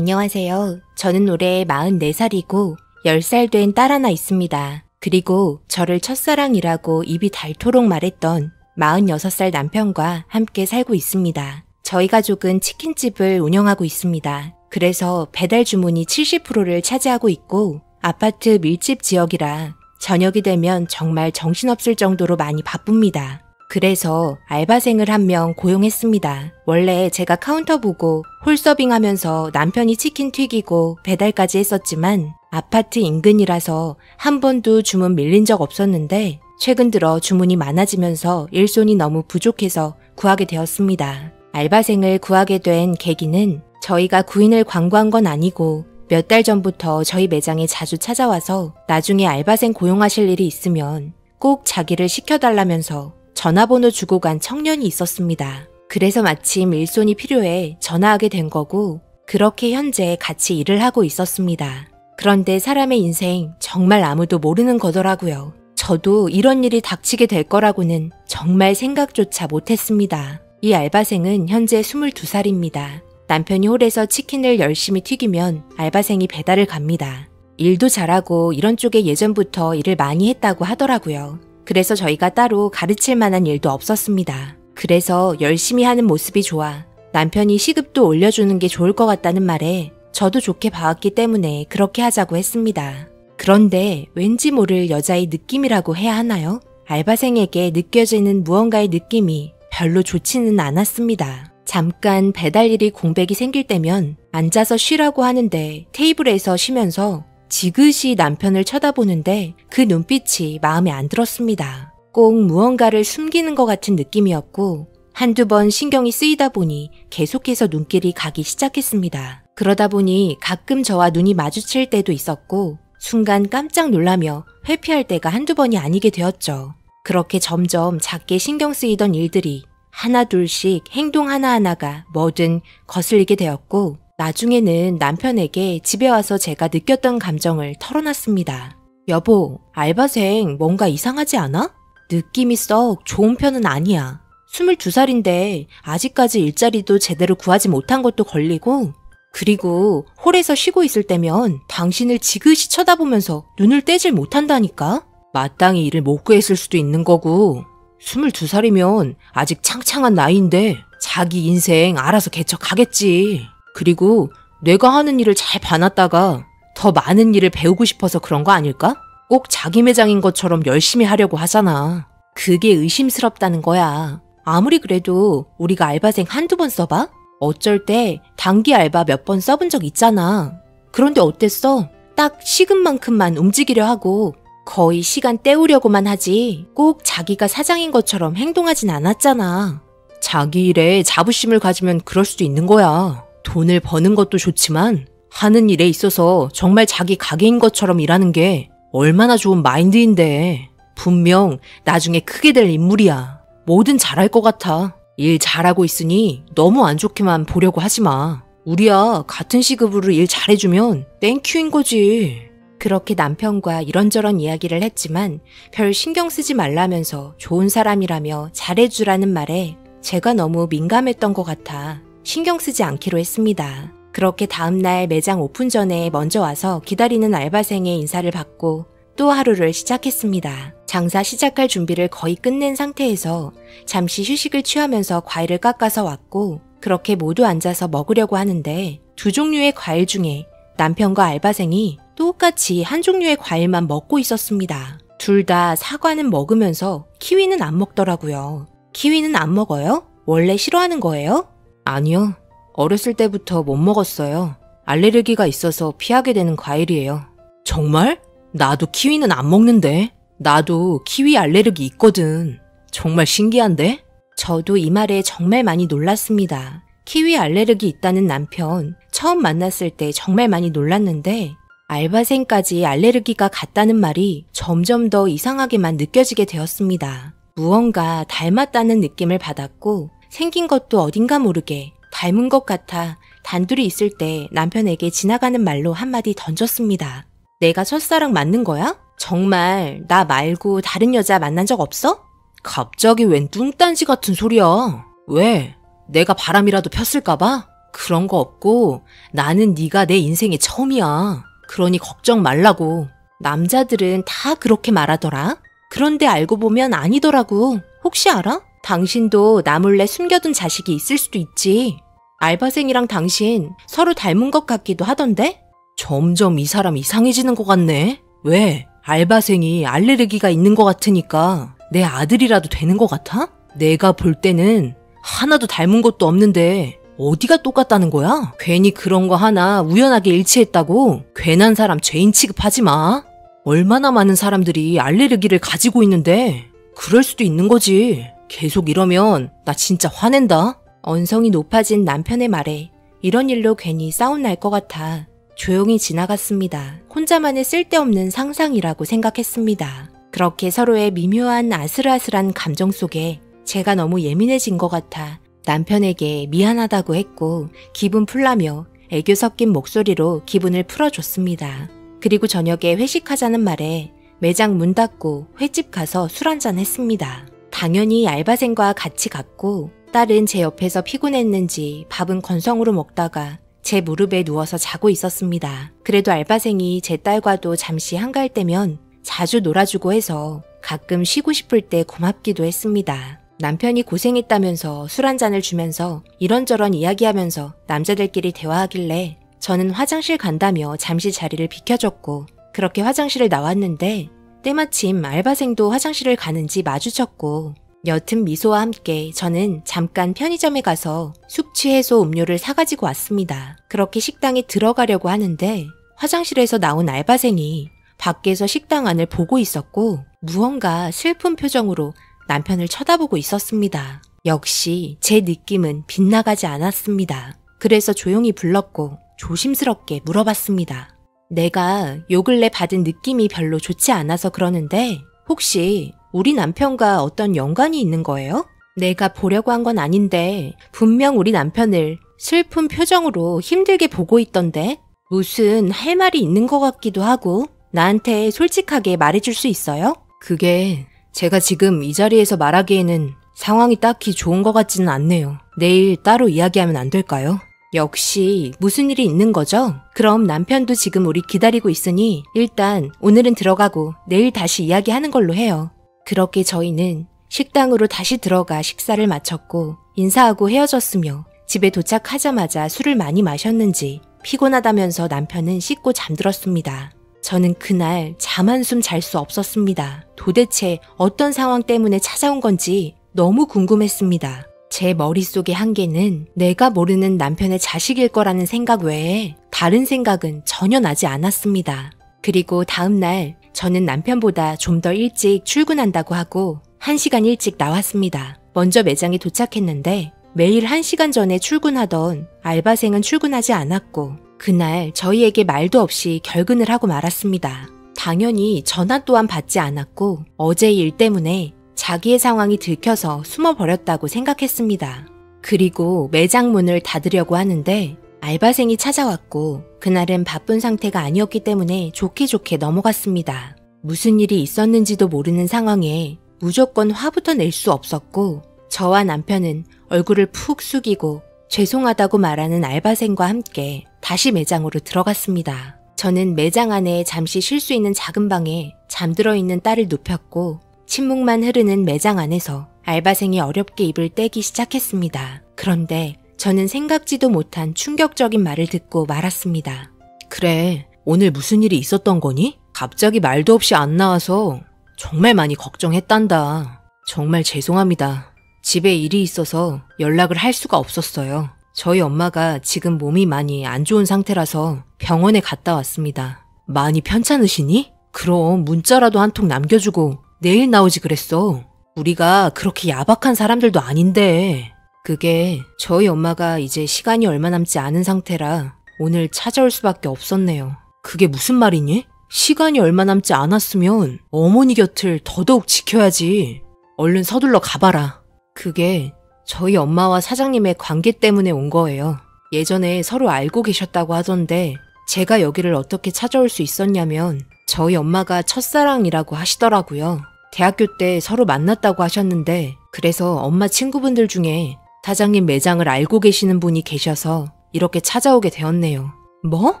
안녕하세요. 저는 올해 44살이고 10살 된 딸 하나 있습니다. 그리고 저를 첫사랑이라고 입이 닳도록 말했던 46살 남편과 함께 살고 있습니다. 저희 가족은 치킨집을 운영하고 있습니다. 그래서 배달 주문이 70%를 차지하고 있고 아파트 밀집 지역이라 저녁이 되면 정말 정신없을 정도로 많이 바쁩니다. 그래서 알바생을 한 명 고용했습니다. 원래 제가 카운터 보고 홀서빙하면서 남편이 치킨 튀기고 배달까지 했었지만 아파트 인근이라서 한 번도 주문 밀린 적 없었는데 최근 들어 주문이 많아지면서 일손이 너무 부족해서 구하게 되었습니다. 알바생을 구하게 된 계기는 저희가 구인을 광고한 건 아니고 몇 달 전부터 저희 매장에 자주 찾아와서 나중에 알바생 고용하실 일이 있으면 꼭 자기를 시켜달라면서 전화번호 주고 간 청년이 있었습니다. 그래서 마침 일손이 필요해 전화하게 된 거고 그렇게 현재 같이 일을 하고 있었습니다. 그런데 사람의 인생 정말 아무도 모르는 거더라고요. 저도 이런 일이 닥치게 될 거라고는 정말 생각조차 못했습니다. 이 알바생은 현재 22살입니다. 남편이 홀에서 치킨을 열심히 튀기면 알바생이 배달을 갑니다. 일도 잘하고 이런 쪽에 예전부터 일을 많이 했다고 하더라고요. 그래서 저희가 따로 가르칠 만한 일도 없었습니다. 그래서 열심히 하는 모습이 좋아 남편이 시급도 올려주는 게 좋을 것 같다는 말에 저도 좋게 봐왔기 때문에 그렇게 하자고 했습니다. 그런데 왠지 모를 여자의 느낌이라고 해야 하나요? 알바생에게 느껴지는 무언가의 느낌이 별로 좋지는 않았습니다. 잠깐 배달 일이 공백이 생길 때면 앉아서 쉬라고 하는데 테이블에서 쉬면서 지그시 남편을 쳐다보는데 그 눈빛이 마음에 안 들었습니다. 꼭 무언가를 숨기는 것 같은 느낌이었고 한두 번 신경이 쓰이다 보니 계속해서 눈길이 가기 시작했습니다. 그러다 보니 가끔 저와 눈이 마주칠 때도 있었고 순간 깜짝 놀라며 회피할 때가 한두 번이 아니게 되었죠. 그렇게 점점 작게 신경 쓰이던 일들이 하나 둘씩 행동 하나하나가 뭐든 거슬리게 되었고 나중에는 남편에게 집에 와서 제가 느꼈던 감정을 털어놨습니다. 여보, 알바생 뭔가 이상하지 않아? 느낌이 썩 좋은 편은 아니야. 22살인데 아직까지 일자리도 제대로 구하지 못한 것도 걸리고 그리고 홀에서 쉬고 있을 때면 당신을 지그시 쳐다보면서 눈을 떼질 못한다니까? 마땅히 일을 못 구했을 수도 있는 거고 22살이면 아직 창창한 나이인데 자기 인생 알아서 개척하겠지. 그리고 내가 하는 일을 잘 봐놨다가 더 많은 일을 배우고 싶어서 그런 거 아닐까? 꼭 자기 매장인 것처럼 열심히 하려고 하잖아. 그게 의심스럽다는 거야. 아무리 그래도 우리가 알바생 한두 번 써봐? 어쩔 때 단기 알바 몇 번 써본 적 있잖아. 그런데 어땠어? 딱 시급만큼만 움직이려 하고 거의 시간 때우려고만 하지 꼭 자기가 사장인 것처럼 행동하진 않았잖아. 자기 일에 자부심을 가지면 그럴 수도 있는 거야. 돈을 버는 것도 좋지만 하는 일에 있어서 정말 자기 가게인 것처럼 일하는 게 얼마나 좋은 마인드인데 분명 나중에 크게 될 인물이야. 뭐든 잘할 것 같아. 일 잘하고 있으니 너무 안 좋게만 보려고 하지 마. 우리야 같은 시급으로 일 잘해주면 땡큐인 거지. 그렇게 남편과 이런저런 이야기를 했지만 별 신경 쓰지 말라면서 좋은 사람이라며 잘해주라는 말에 제가 너무 민감했던 것 같아 신경 쓰지 않기로 했습니다. 그렇게 다음날 매장 오픈 전에 먼저 와서 기다리는 알바생의 인사를 받고 또 하루를 시작했습니다. 장사 시작할 준비를 거의 끝낸 상태에서 잠시 휴식을 취하면서 과일을 깎아서 왔고 그렇게 모두 앉아서 먹으려고 하는데 두 종류의 과일 중에 남편과 알바생이 똑같이 한 종류의 과일만 먹고 있었습니다. 둘 다 사과는 먹으면서 키위는 안 먹더라고요. 키위는 안 먹어요? 원래 싫어하는 거예요? 아니요. 어렸을 때부터 못 먹었어요. 알레르기가 있어서 피하게 되는 과일이에요. 정말? 나도 키위는 안 먹는데. 나도 키위 알레르기 있거든. 정말 신기한데? 저도 이 말에 정말 많이 놀랐습니다. 키위 알레르기 있다는 남편 처음 만났을 때 정말 많이 놀랐는데 알바생까지 알레르기가 같다는 말이 점점 더 이상하게만 느껴지게 되었습니다. 무언가 닮았다는 느낌을 받았고 생긴 것도 어딘가 모르게 닮은 것 같아 단둘이 있을 때 남편에게 지나가는 말로 한마디 던졌습니다. 내가 첫사랑 맞는 거야? 정말 나 말고 다른 여자 만난 적 없어? 갑자기 웬 뚱딴지 같은 소리야. 왜? 내가 바람이라도 폈을까봐? 그런 거 없고 나는 네가 내 인생의 처음이야. 그러니 걱정 말라고. 남자들은 다 그렇게 말하더라. 그런데 알고 보면 아니더라고. 혹시 알아? 당신도 나 몰래 숨겨둔 자식이 있을 수도 있지. 알바생이랑 당신 서로 닮은 것 같기도 하던데? 점점 이 사람 이상해지는 것 같네. 왜? 알바생이 알레르기가 있는 것 같으니까 내 아들이라도 되는 것 같아? 내가 볼 때는 하나도 닮은 것도 없는데 어디가 똑같다는 거야? 괜히 그런 거 하나 우연하게 일치했다고 괜한 사람 죄인 취급하지 마. 얼마나 많은 사람들이 알레르기를 가지고 있는데 그럴 수도 있는 거지. 계속 이러면 나 진짜 화낸다. 언성이 높아진 남편의 말에 이런 일로 괜히 싸움 날 것 같아 조용히 지나갔습니다. 혼자만의 쓸데없는 상상이라고 생각했습니다. 그렇게 서로의 미묘한 아슬아슬한 감정 속에 제가 너무 예민해진 것 같아 남편에게 미안하다고 했고 기분 풀라며 애교 섞인 목소리로 기분을 풀어줬습니다. 그리고 저녁에 회식하자는 말에 매장 문 닫고 횟집 가서 술 한잔 했습니다. 당연히 알바생과 같이 갔고 딸은 제 옆에서 피곤했는지 밥은 건성으로 먹다가 제 무릎에 누워서 자고 있었습니다. 그래도 알바생이 제 딸과도 잠시 한가할 때면 자주 놀아주고 해서 가끔 쉬고 싶을 때 고맙기도 했습니다. 남편이 고생했다면서 술 한 잔을 주면서 이런저런 이야기하면서 남자들끼리 대화하길래 저는 화장실 간다며 잠시 자리를 비켜줬고 그렇게 화장실을 나왔는데 때마침 알바생도 화장실을 가는지 마주쳤고 옅은 미소와 함께 저는 잠깐 편의점에 가서 숙취 해소 음료를 사가지고 왔습니다. 그렇게 식당에 들어가려고 하는데 화장실에서 나온 알바생이 밖에서 식당 안을 보고 있었고 무언가 슬픈 표정으로 남편을 쳐다보고 있었습니다. 역시 제 느낌은 빗나가지 않았습니다. 그래서 조용히 불렀고 조심스럽게 물어봤습니다. 내가 요 근래 받은 느낌이 별로 좋지 않아서 그러는데 혹시 우리 남편과 어떤 연관이 있는 거예요? 내가 보려고 한 건 아닌데 분명 우리 남편을 슬픈 표정으로 힘들게 보고 있던데 무슨 할 말이 있는 것 같기도 하고 나한테 솔직하게 말해줄 수 있어요? 그게 제가 지금 이 자리에서 말하기에는 상황이 딱히 좋은 것 같지는 않네요. 내일 따로 이야기하면 안 될까요? 역시 무슨 일이 있는 거죠? 그럼 남편도 지금 우리 기다리고 있으니 일단 오늘은 들어가고 내일 다시 이야기하는 걸로 해요. 그렇게 저희는 식당으로 다시 들어가 식사를 마쳤고 인사하고 헤어졌으며 집에 도착하자마자 술을 많이 마셨는지 피곤하다면서 남편은 씻고 잠들었습니다. 저는 그날 잠 한숨 잘 수 없었습니다. 도대체 어떤 상황 때문에 찾아온 건지 너무 궁금했습니다. 제 머릿속의 한계는 내가 모르는 남편의 자식일 거라는 생각 외에 다른 생각은 전혀 나지 않았습니다. 그리고 다음날 저는 남편보다 좀 더 일찍 출근한다고 하고 1시간 일찍 나왔습니다. 먼저 매장에 도착했는데 매일 1시간 전에 출근하던 알바생은 출근하지 않았고 그날 저희에게 말도 없이 결근을 하고 말았습니다. 당연히 전화 또한 받지 않았고 어제 일 때문에 자기의 상황이 들켜서 숨어버렸다고 생각했습니다. 그리고 매장 문을 닫으려고 하는데 알바생이 찾아왔고 그날은 바쁜 상태가 아니었기 때문에 좋게 좋게 넘어갔습니다. 무슨 일이 있었는지도 모르는 상황에 무조건 화부터 낼 수 없었고 저와 남편은 얼굴을 푹 숙이고 죄송하다고 말하는 알바생과 함께 다시 매장으로 들어갔습니다. 저는 매장 안에 잠시 쉴 수 있는 작은 방에 잠들어 있는 딸을 눕혔고 침묵만 흐르는 매장 안에서 알바생이 어렵게 입을 떼기 시작했습니다. 그런데 저는 생각지도 못한 충격적인 말을 듣고 말았습니다. 그래, 오늘 무슨 일이 있었던 거니? 갑자기 말도 없이 안 나와서 정말 많이 걱정했단다. 정말 죄송합니다. 집에 일이 있어서 연락을 할 수가 없었어요. 저희 엄마가 지금 몸이 많이 안 좋은 상태라서 병원에 갔다 왔습니다. 많이 편찮으시니? 그럼 문자라도 한 통 남겨주고 내일 나오지 그랬어. 우리가 그렇게 야박한 사람들도 아닌데. 그게 저희 엄마가 이제 시간이 얼마 남지 않은 상태라 오늘 찾아올 수밖에 없었네요. 그게 무슨 말이니? 시간이 얼마 남지 않았으면 어머니 곁을 더더욱 지켜야지. 얼른 서둘러 가봐라. 그게 저희 엄마와 사장님의 관계 때문에 온 거예요. 예전에 서로 알고 계셨다고 하던데 제가 여기를 어떻게 찾아올 수 있었냐면 저희 엄마가 첫사랑이라고 하시더라고요. 대학교 때 서로 만났다고 하셨는데 그래서 엄마 친구분들 중에 사장님 매장을 알고 계시는 분이 계셔서 이렇게 찾아오게 되었네요. 뭐?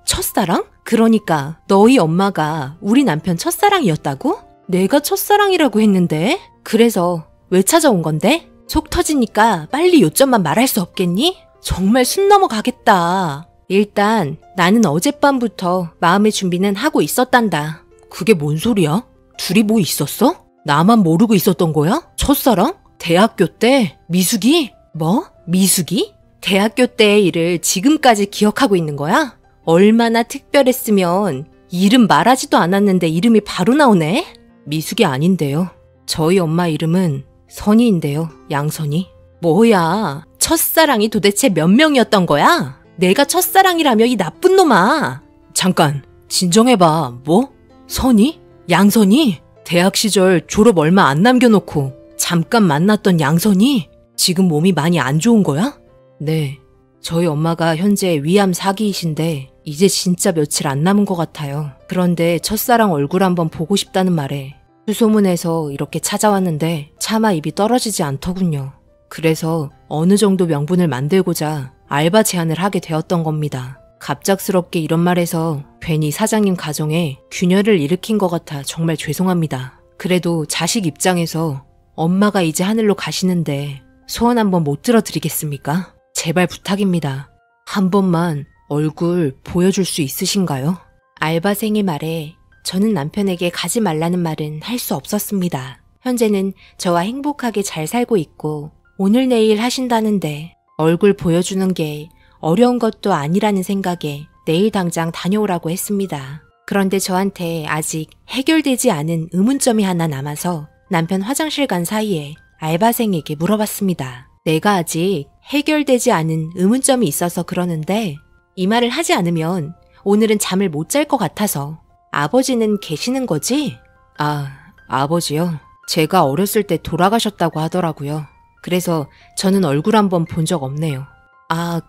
첫사랑? 그러니까 너희 엄마가 우리 남편 첫사랑이었다고? 내가 첫사랑이라고 했는데? 그래서 왜 찾아온 건데? 속 터지니까 빨리 요점만 말할 수 없겠니? 정말 숨 넘어가겠다. 일단 나는 어젯밤부터 마음의 준비는 하고 있었단다. 그게 뭔 소리야? 둘이 뭐 있었어? 나만 모르고 있었던 거야? 첫사랑? 대학교 때? 미숙이? 뭐? 미숙이? 대학교 때의 일을 지금까지 기억하고 있는 거야? 얼마나 특별했으면 이름 말하지도 않았는데 이름이 바로 나오네? 미숙이 아닌데요. 저희 엄마 이름은 선희인데요. 양선희. 뭐야? 첫사랑이 도대체 몇 명이었던 거야? 내가 첫사랑이라며 이 나쁜 놈아. 잠깐 진정해봐. 뭐? 선희? 양선희? 대학 시절 졸업 얼마 안 남겨놓고 잠깐 만났던 양선희? 지금 몸이 많이 안 좋은 거야? 네. 저희 엄마가 현재 위암 4기이신데 이제 진짜 며칠 안 남은 것 같아요. 그런데 첫사랑 얼굴 한번 보고 싶다는 말에 수소문해서 이렇게 찾아왔는데 차마 입이 떨어지지 않더군요. 그래서 어느 정도 명분을 만들고자 알바 제안을 하게 되었던 겁니다. 갑작스럽게 이런 말해서 괜히 사장님 가정에 균열을 일으킨 것 같아 정말 죄송합니다. 그래도 자식 입장에서 엄마가 이제 하늘로 가시는데 소원 한번 못 들어드리겠습니까? 제발 부탁입니다. 한 번만 얼굴 보여줄 수 있으신가요? 알바생의 말에 저는 남편에게 가지 말라는 말은 할 수 없었습니다. 현재는 저와 행복하게 잘 살고 있고 오늘 내일 하신다는데 얼굴 보여주는 게 어려운 것도 아니라는 생각에 내일 당장 다녀오라고 했습니다. 그런데 저한테 아직 해결되지 않은 의문점이 하나 남아서 남편 화장실 간 사이에 알바생에게 물어봤습니다. 내가 아직 해결되지 않은 의문점이 있어서 그러는데 이 말을 하지 않으면 오늘은 잠을 못 잘 것 같아서 아버지는 계시는 거지? 아버지요? 제가 어렸을 때 돌아가셨다고 하더라고요. 그래서 저는 얼굴 한번 본 적 없네요.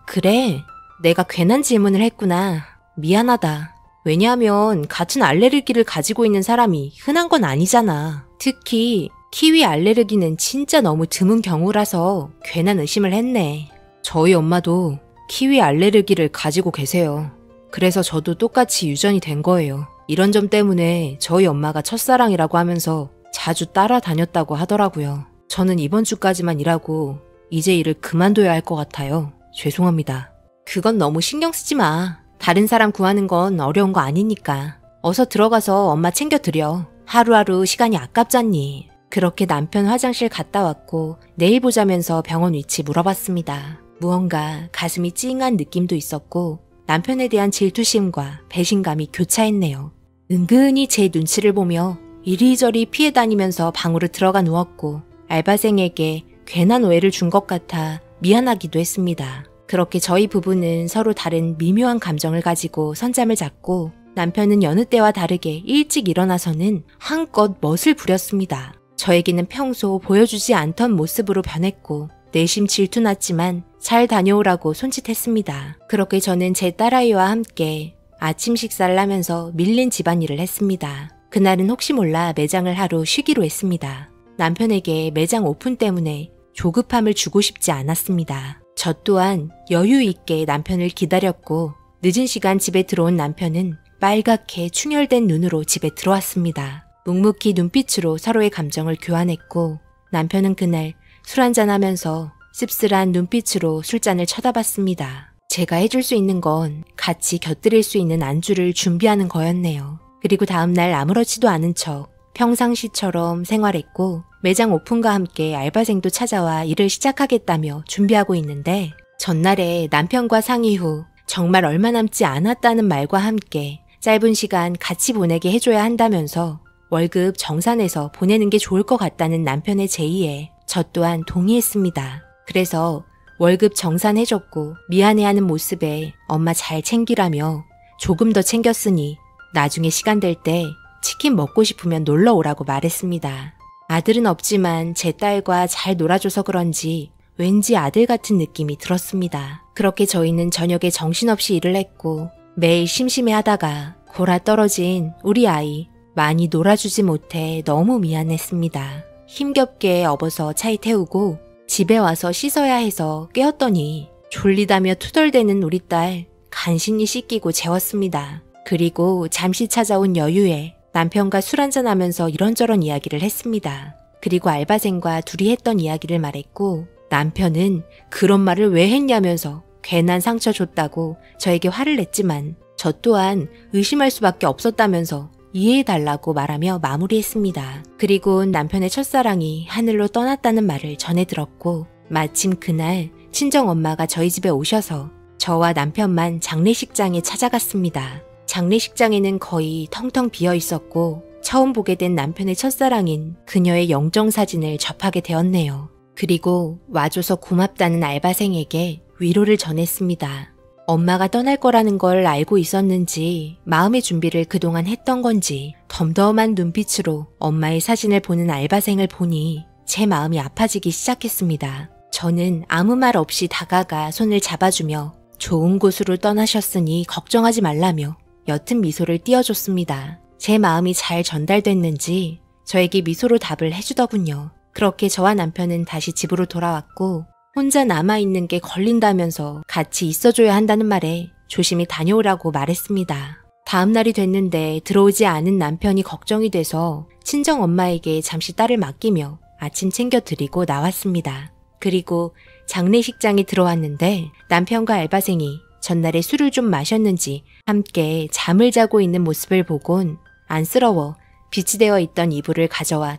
그래? 내가 괜한 질문을 했구나. 미안하다. 왜냐하면 같은 알레르기를 가지고 있는 사람이 흔한 건 아니잖아. 특히 키위 알레르기는 진짜 너무 드문 경우라서 괜한 의심을 했네. 저희 엄마도 키위 알레르기를 가지고 계세요. 그래서 저도 똑같이 유전이 된 거예요. 이런 점 때문에 저희 엄마가 첫사랑이라고 하면서 자주 따라다녔다고 하더라고요. 저는 이번 주까지만 일하고 이제 일을 그만둬야 할 것 같아요. 죄송합니다. 그건 너무 신경 쓰지 마. 다른 사람 구하는 건 어려운 거 아니니까. 어서 들어가서 엄마 챙겨드려. 하루하루 시간이 아깝잖니. 그렇게 남편 화장실 갔다 왔고 내일 보자면서 병원 위치 물어봤습니다. 무언가 가슴이 찡한 느낌도 있었고 남편에 대한 질투심과 배신감이 교차했네요. 은근히 제 눈치를 보며 이리저리 피해 다니면서 방으로 들어가 누웠고 알바생에게 괜한 오해를 준 것 같아 미안하기도 했습니다. 그렇게 저희 부부는 서로 다른 미묘한 감정을 가지고 선잠을 잤고 남편은 여느 때와 다르게 일찍 일어나서는 한껏 멋을 부렸습니다. 저에게는 평소 보여주지 않던 모습으로 변했고 내심 질투났지만 잘 다녀오라고 손짓했습니다. 그렇게 저는 제 딸아이와 함께 아침 식사를 하면서 밀린 집안일을 했습니다. 그날은 혹시 몰라 매장을 하루 쉬기로 했습니다. 남편에게 매장 오픈 때문에 조급함을 주고 싶지 않았습니다. 저 또한 여유 있게 남편을 기다렸고 늦은 시간 집에 들어온 남편은 빨갛게 충혈된 눈으로 집에 들어왔습니다. 묵묵히 눈빛으로 서로의 감정을 교환했고 남편은 그날 술 한잔하면서 씁쓸한 눈빛으로 술잔을 쳐다봤습니다. 제가 해줄 수 있는 건 같이 곁들일 수 있는 안주를 준비하는 거였네요. 그리고 다음날 아무렇지도 않은 척 평상시처럼 생활했고 매장 오픈과 함께 알바생도 찾아와 일을 시작하겠다며 준비하고 있는데 전날에 남편과 상의 후 정말 얼마 남지 않았다는 말과 함께 짧은 시간 같이 보내게 해줘야 한다면서 월급 정산해서 보내는 게 좋을 것 같다는 남편의 제의에 저 또한 동의했습니다. 그래서 월급 정산해줬고 미안해하는 모습에 엄마 잘 챙기라며 조금 더 챙겼으니 나중에 시간 될 때 치킨 먹고 싶으면 놀러 오라고 말했습니다. 아들은 없지만 제 딸과 잘 놀아줘서 그런지 왠지 아들 같은 느낌이 들었습니다. 그렇게 저희는 저녁에 정신없이 일을 했고 매일 심심해하다가 골아 떨어진 우리 아이 많이 놀아주지 못해 너무 미안했습니다. 힘겹게 업어서 차에 태우고 집에 와서 씻어야 해서 깨었더니 졸리다며 투덜대는 우리 딸 간신히 씻기고 재웠습니다. 그리고 잠시 찾아온 여유에 남편과 술 한잔하면서 이런저런 이야기를 했습니다. 그리고 알바생과 둘이 했던 이야기를 말했고 남편은 그런 말을 왜 했냐면서 괜한 상처 줬다고 저에게 화를 냈지만 저 또한 의심할 수밖에 없었다면서 이해해달라고 말하며 마무리했습니다. 그리고 남편의 첫사랑이 하늘로 떠났다는 말을 전해 들었고 마침 그날 친정엄마가 저희 집에 오셔서 저와 남편만 장례식장에 찾아갔습니다. 장례식장에는 거의 텅텅 비어 있었고 처음 보게 된 남편의 첫사랑인 그녀의 영정사진을 접하게 되었네요. 그리고 와줘서 고맙다는 알바생에게 위로를 전했습니다. 엄마가 떠날 거라는 걸 알고 있었는지 마음의 준비를 그동안 했던 건지 덤덤한 눈빛으로 엄마의 사진을 보는 알바생을 보니 제 마음이 아파지기 시작했습니다. 저는 아무 말 없이 다가가 손을 잡아주며 좋은 곳으로 떠나셨으니 걱정하지 말라며 옅은 미소를 띄워줬습니다. 제 마음이 잘 전달됐는지 저에게 미소로 답을 해주더군요. 그렇게 저와 남편은 다시 집으로 돌아왔고 혼자 남아있는 게 걸린다면서 같이 있어줘야 한다는 말에 조심히 다녀오라고 말했습니다. 다음 날이 됐는데 들어오지 않은 남편이 걱정이 돼서 친정엄마에게 잠시 딸을 맡기며 아침 챙겨드리고 나왔습니다. 그리고 장례식장에 들어왔는데 남편과 알바생이 전날에 술을 좀 마셨는지 함께 잠을 자고 있는 모습을 보곤 안쓰러워 비치되어 있던 이불을 가져와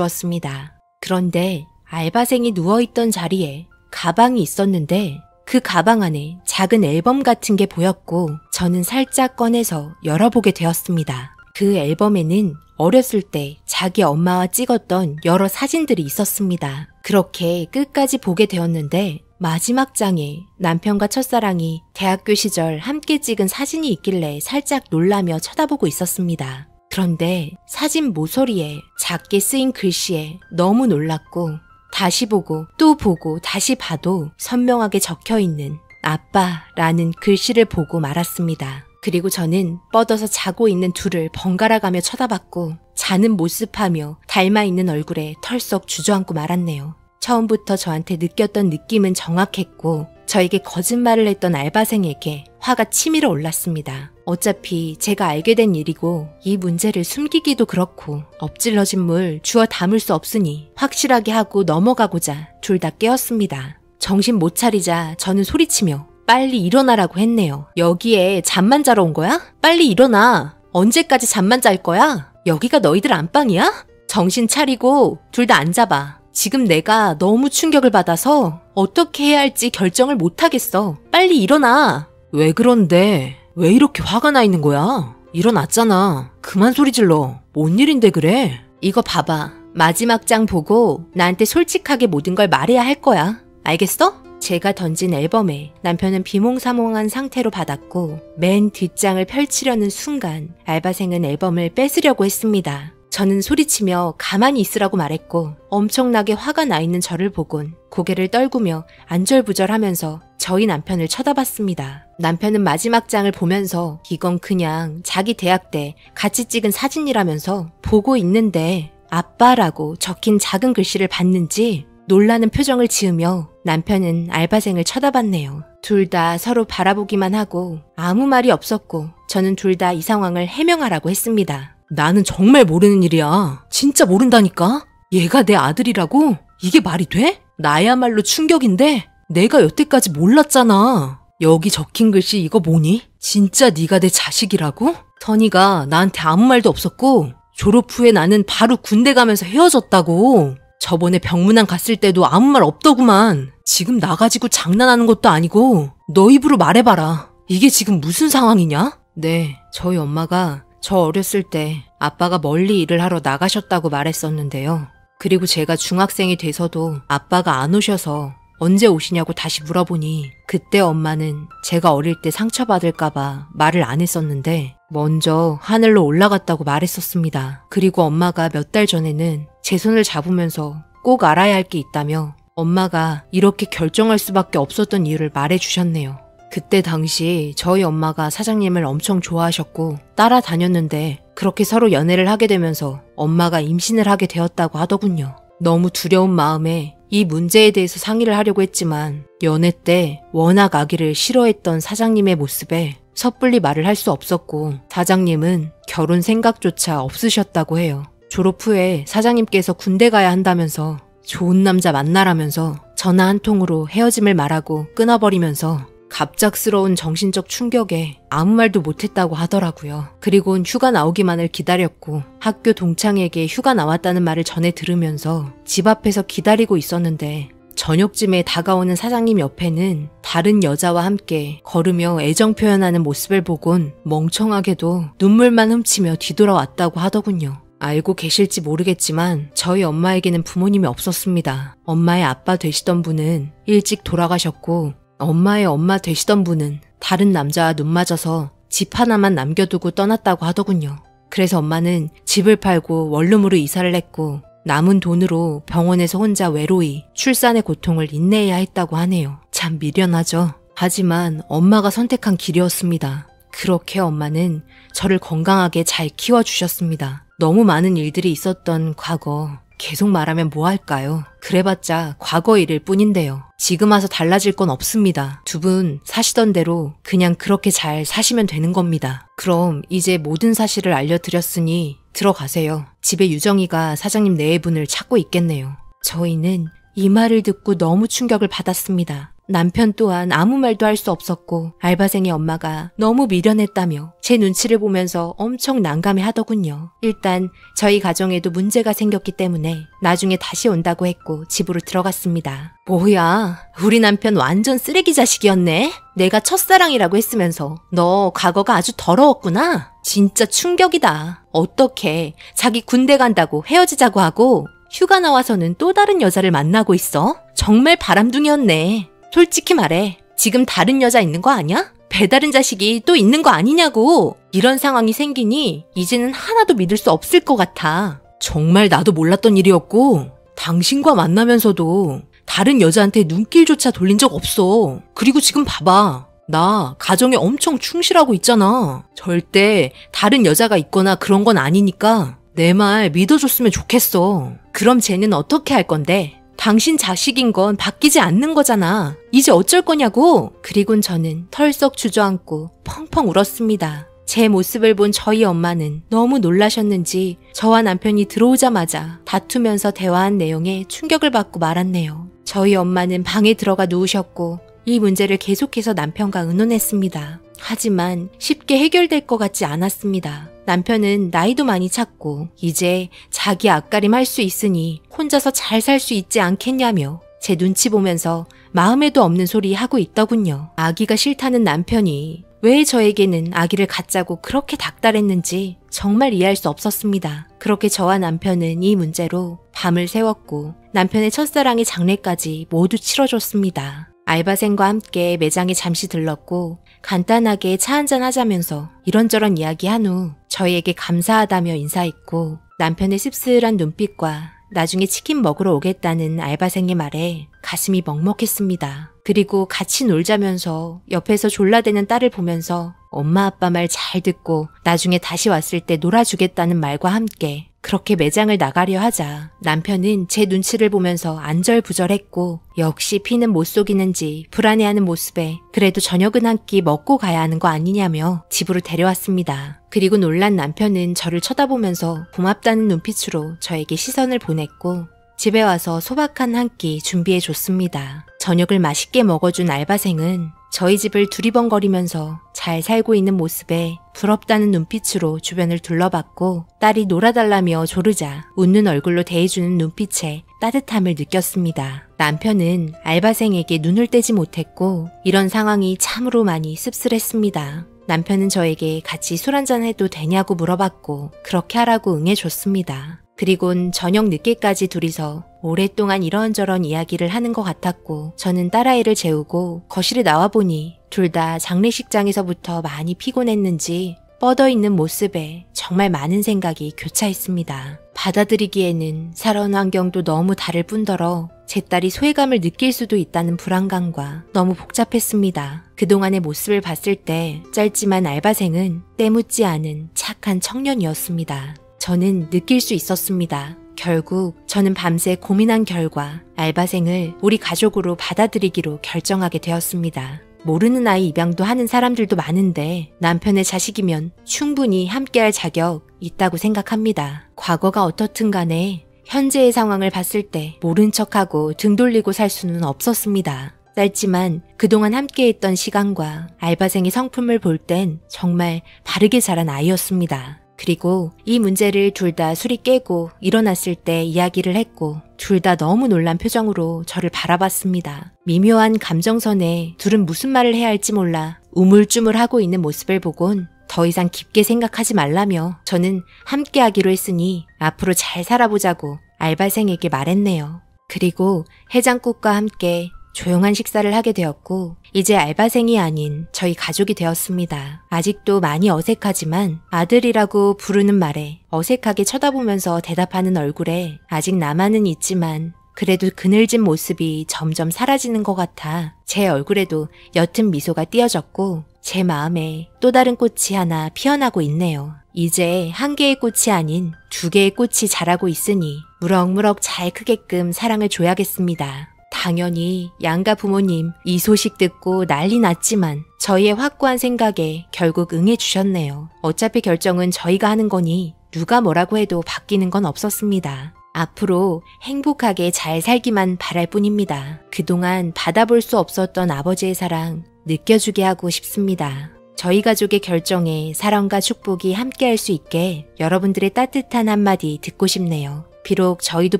덮어주었습니다. 그런데 알바생이 누워있던 자리에 가방이 있었는데 그 가방 안에 작은 앨범 같은 게 보였고 저는 살짝 꺼내서 열어보게 되었습니다. 그 앨범에는 어렸을 때 자기 엄마와 찍었던 여러 사진들이 있었습니다. 그렇게 끝까지 보게 되었는데 마지막 장에 남편과 첫사랑이 대학교 시절 함께 찍은 사진이 있길래 살짝 놀라며 쳐다보고 있었습니다. 그런데 사진 모서리에 작게 쓰인 글씨에 너무 놀랐고 다시 보고 또 보고 다시 봐도 선명하게 적혀있는 아빠라는 글씨를 보고 말았습니다. 그리고 저는 뻗어서 자고 있는 둘을 번갈아가며 쳐다봤고 자는 모습하며 닮아있는 얼굴에 털썩 주저앉고 말았네요. 처음부터 저한테 느꼈던 느낌은 정확했고 저에게 거짓말을 했던 알바생에게 화가 치밀어 올랐습니다. 어차피 제가 알게 된 일이고 이 문제를 숨기기도 그렇고 엎질러진 물 주워 담을 수 없으니 확실하게 하고 넘어가고자 둘 다 깨었습니다. 정신 못 차리자 저는 소리치며 빨리 일어나라고 했네요. 여기에 잠만 자러 온 거야? 빨리 일어나. 언제까지 잠만 잘 거야? 여기가 너희들 안방이야? 정신 차리고 둘 다 앉아봐. 지금 내가 너무 충격을 받아서 어떻게 해야 할지 결정을 못하겠어. 빨리 일어나. 왜 그런데? 왜 이렇게 화가 나 있는 거야? 일어났잖아. 그만 소리 질러. 뭔 일인데 그래? 이거 봐봐. 마지막 장 보고 나한테 솔직하게 모든 걸 말해야 할 거야. 알겠어? 제가 던진 앨범에 남편은 비몽사몽한 상태로 받았고 맨 뒷장을 펼치려는 순간 알바생은 앨범을 뺏으려고 했습니다. 저는 소리치며 가만히 있으라고 말했고 엄청나게 화가 나 있는 저를 보곤 고개를 떨구며 안절부절하면서 저희 남편을 쳐다봤습니다. 남편은 마지막 장을 보면서 이건 그냥 자기 대학 때 같이 찍은 사진이라면서 보고 있는데 아빠라고 적힌 작은 글씨를 봤는지 놀라는 표정을 지으며 남편은 알바생을 쳐다봤네요. 둘 다 서로 바라보기만 하고 아무 말이 없었고 저는 둘 다 이 상황을 해명하라고 했습니다. 나는 정말 모르는 일이야. 진짜 모른다니까? 얘가 내 아들이라고? 이게 말이 돼? 나야말로 충격인데 내가 여태까지 몰랐잖아. 여기 적힌 글씨 이거 뭐니? 진짜 네가 내 자식이라고? 선이가 나한테 아무 말도 없었고 졸업 후에 나는 바로 군대 가면서 헤어졌다고. 저번에 병문안 갔을 때도 아무 말 없더구만. 지금 나 가지고 장난하는 것도 아니고 너 입으로 말해봐라. 이게 지금 무슨 상황이냐? 네, 저희 엄마가 저 어렸을 때 아빠가 멀리 일을 하러 나가셨다고 말했었는데요. 그리고 제가 중학생이 돼서도 아빠가 안 오셔서 언제 오시냐고 다시 물어보니 그때 엄마는 제가 어릴 때 상처받을까봐 말을 안 했었는데 먼저 하늘로 올라갔다고 말했었습니다. 그리고 엄마가 몇 달 전에는 제 손을 잡으면서 꼭 알아야 할 게 있다며 엄마가 이렇게 결정할 수밖에 없었던 이유를 말해주셨네요. 그때 당시 저희 엄마가 사장님을 엄청 좋아하셨고 따라다녔는데 그렇게 서로 연애를 하게 되면서 엄마가 임신을 하게 되었다고 하더군요. 너무 두려운 마음에 이 문제에 대해서 상의를 하려고 했지만 연애 때 워낙 아기를 싫어했던 사장님의 모습에 섣불리 말을 할 수 없었고 사장님은 결혼 생각조차 없으셨다고 해요. 졸업 후에 사장님께서 군대 가야 한다면서 좋은 남자 만나라면서 전화 한 통으로 헤어짐을 말하고 끊어버리면서 갑작스러운 정신적 충격에 아무 말도 못했다고 하더라고요. 그리곤 휴가 나오기만을 기다렸고 학교 동창에게 휴가 나왔다는 말을 전해 들으면서 집 앞에서 기다리고 있었는데 저녁쯤에 다가오는 사장님 옆에는 다른 여자와 함께 걸으며 애정 표현하는 모습을 보곤 멍청하게도 눈물만 훔치며 뒤돌아왔다고 하더군요. 알고 계실지 모르겠지만 저희 엄마에게는 부모님이 없었습니다. 엄마의 아빠 되시던 분은 일찍 돌아가셨고 엄마의 엄마 되시던 분은 다른 남자와 눈 맞아서 집 하나만 남겨두고 떠났다고 하더군요. 그래서 엄마는 집을 팔고 원룸으로 이사를 했고 남은 돈으로 병원에서 혼자 외로이 출산의 고통을 인내해야 했다고 하네요. 참 미련하죠. 하지만 엄마가 선택한 길이었습니다. 그렇게 엄마는 저를 건강하게 잘 키워주셨습니다. 너무 많은 일들이 있었던 과거, 계속 말하면 뭐 할까요? 그래봤자 과거 일일 뿐인데요. 지금 와서 달라질 건 없습니다. 두 분 사시던 대로 그냥 그렇게 잘 사시면 되는 겁니다. 그럼 이제 모든 사실을 알려드렸으니 들어가세요. 집에 유정이가 사장님 내외분을 찾고 있겠네요. 저희는 이 말을 듣고 너무 충격을 받았습니다. 남편 또한 아무 말도 할 수 없었고 알바생의 엄마가 너무 미련했다며 제 눈치를 보면서 엄청 난감해 하더군요. 일단 저희 가정에도 문제가 생겼기 때문에 나중에 다시 온다고 했고 집으로 들어갔습니다. 뭐야, 우리 남편 완전 쓰레기 자식이었네? 내가 첫사랑이라고 했으면서 너 과거가 아주 더러웠구나? 진짜 충격이다. 어떻게 자기 군대 간다고 헤어지자고 하고 휴가 나와서는 또 다른 여자를 만나고 있어? 정말 바람둥이였네. 솔직히 말해, 지금 다른 여자 있는 거 아니야? 배다른 자식이 또 있는 거 아니냐고. 이런 상황이 생기니 이제는 하나도 믿을 수 없을 것 같아. 정말 나도 몰랐던 일이었고 당신과 만나면서도 다른 여자한테 눈길조차 돌린 적 없어. 그리고 지금 봐봐. 나 가정에 엄청 충실하고 있잖아. 절대 다른 여자가 있거나 그런 건 아니니까 내 말 믿어줬으면 좋겠어. 그럼 쟤는 어떻게 할 건데? 당신 자식인 건 바뀌지 않는 거잖아. 이제 어쩔 거냐고. 그리곤 저는 털썩 주저앉고 펑펑 울었습니다. 제 모습을 본 저희 엄마는 너무 놀라셨는지 저와 남편이 들어오자마자 다투면서 대화한 내용에 충격을 받고 말았네요. 저희 엄마는 방에 들어가 누우셨고 이 문제를 계속해서 남편과 의논했습니다. 하지만 쉽게 해결될 것 같지 않았습니다. 남편은 나이도 많이 찼고 이제 자기 앞가림 할 수 있으니 혼자서 잘 살 수 있지 않겠냐며 제 눈치 보면서 마음에도 없는 소리 하고 있더군요. 아기가 싫다는 남편이 왜 저에게는 아기를 갖자고 그렇게 닥달했는지 정말 이해할 수 없었습니다. 그렇게 저와 남편은 이 문제로 밤을 새웠고 남편의 첫사랑의 장례까지 모두 치러줬습니다. 알바생과 함께 매장에 잠시 들렀고 간단하게 차 한잔 하자면서 이런저런 이야기한 후 저희에게 감사하다며 인사했고 남편의 씁쓸한 눈빛과 나중에 치킨 먹으러 오겠다는 알바생의 말에 가슴이 먹먹했습니다. 그리고 같이 놀자면서 옆에서 졸라대는 딸을 보면서 엄마 아빠 말 잘 듣고 나중에 다시 왔을 때 놀아주겠다는 말과 함께 그렇게 매장을 나가려 하자 남편은 제 눈치를 보면서 안절부절했고 역시 피는 못 속이는지 불안해하는 모습에 그래도 저녁은 한 끼 먹고 가야 하는 거 아니냐며 집으로 데려왔습니다. 그리고 놀란 남편은 저를 쳐다보면서 고맙다는 눈빛으로 저에게 시선을 보냈고 집에 와서 소박한 한 끼 준비해 줬습니다. 저녁을 맛있게 먹어준 알바생은 저희 집을 두리번거리면서 잘 살고 있는 모습에 부럽다는 눈빛으로 주변을 둘러봤고 딸이 놀아달라며 조르자 웃는 얼굴로 대해주는 눈빛에 따뜻함을 느꼈습니다. 남편은 알바생에게 눈을 떼지 못했고 이런 상황이 참으로 많이 씁쓸했습니다. 남편은 저에게 같이 술 한잔 해도 되냐고 물어봤고 그렇게 하라고 응해줬습니다. 그리곤 저녁 늦게까지 둘이서 오랫동안 이런저런 이야기를 하는 것 같았고 저는 딸아이를 재우고 거실에 나와보니 둘 다 장례식장에서부터 많이 피곤했는지 뻗어있는 모습에 정말 많은 생각이 교차했습니다. 받아들이기에는 살아온 환경도 너무 다를 뿐더러 제 딸이 소외감을 느낄 수도 있다는 불안감과 너무 복잡했습니다. 그동안의 모습을 봤을 때 짧지만 알바생은 때묻지 않은 착한 청년이었습니다. 저는 느낄 수 있었습니다. 결국 저는 밤새 고민한 결과 알바생을 우리 가족으로 받아들이기로 결정하게 되었습니다. 모르는 아이 입양도 하는 사람들도 많은데 남편의 자식이면 충분히 함께할 자격 있다고 생각합니다. 과거가 어떻든 간에 현재의 상황을 봤을 때 모른 척하고 등 돌리고 살 수는 없었습니다. 짧지만 그동안 함께했던 시간과 알바생의 성품을 볼 땐 정말 바르게 자란 아이였습니다. 그리고 이 문제를 둘 다 술이 깨고 일어났을 때 이야기를 했고 둘 다 너무 놀란 표정으로 저를 바라봤습니다. 미묘한 감정선에 둘은 무슨 말을 해야 할지 몰라 우물쭈물하고 있는 모습을 보곤 더 이상 깊게 생각하지 말라며 저는 함께하기로 했으니 앞으로 잘 살아보자고 알바생에게 말했네요. 그리고 해장국과 함께 조용한 식사를 하게 되었고 이제 알바생이 아닌 저희 가족이 되었습니다. 아직도 많이 어색하지만 아들이라고 부르는 말에 어색하게 쳐다보면서 대답하는 얼굴에 아직 남아는 있지만 그래도 그늘진 모습이 점점 사라지는 것 같아 제 얼굴에도 옅은 미소가 띄어졌고 제 마음에 또 다른 꽃이 하나 피어나고 있네요. 이제 한 개의 꽃이 아닌 두 개의 꽃이 자라고 있으니 무럭무럭 잘 크게끔 사랑을 줘야겠습니다. 당연히 양가 부모님 이 소식 듣고 난리 났지만 저희의 확고한 생각에 결국 응해주셨네요. 어차피 결정은 저희가 하는 거니 누가 뭐라고 해도 바뀌는 건 없었습니다. 앞으로 행복하게 잘 살기만 바랄 뿐입니다. 그동안 받아볼 수 없었던 아버지의 사랑 느껴주게 하고 싶습니다. 저희 가족의 결정에 사랑과 축복이 함께할 수 있게 여러분들의 따뜻한 한마디 듣고 싶네요. 비록 저희도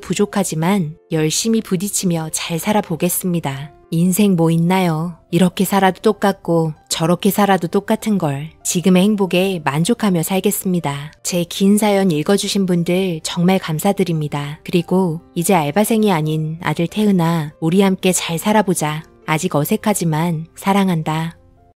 부족하지만 열심히 부딪히며 잘 살아보겠습니다. 인생 뭐 있나요? 이렇게 살아도 똑같고 저렇게 살아도 똑같은 걸 지금의 행복에 만족하며 살겠습니다. 제 긴 사연 읽어주신 분들 정말 감사드립니다. 그리고 이제 알바생이 아닌 아들 태은아, 우리 함께 잘 살아보자. 아직 어색하지만 사랑한다.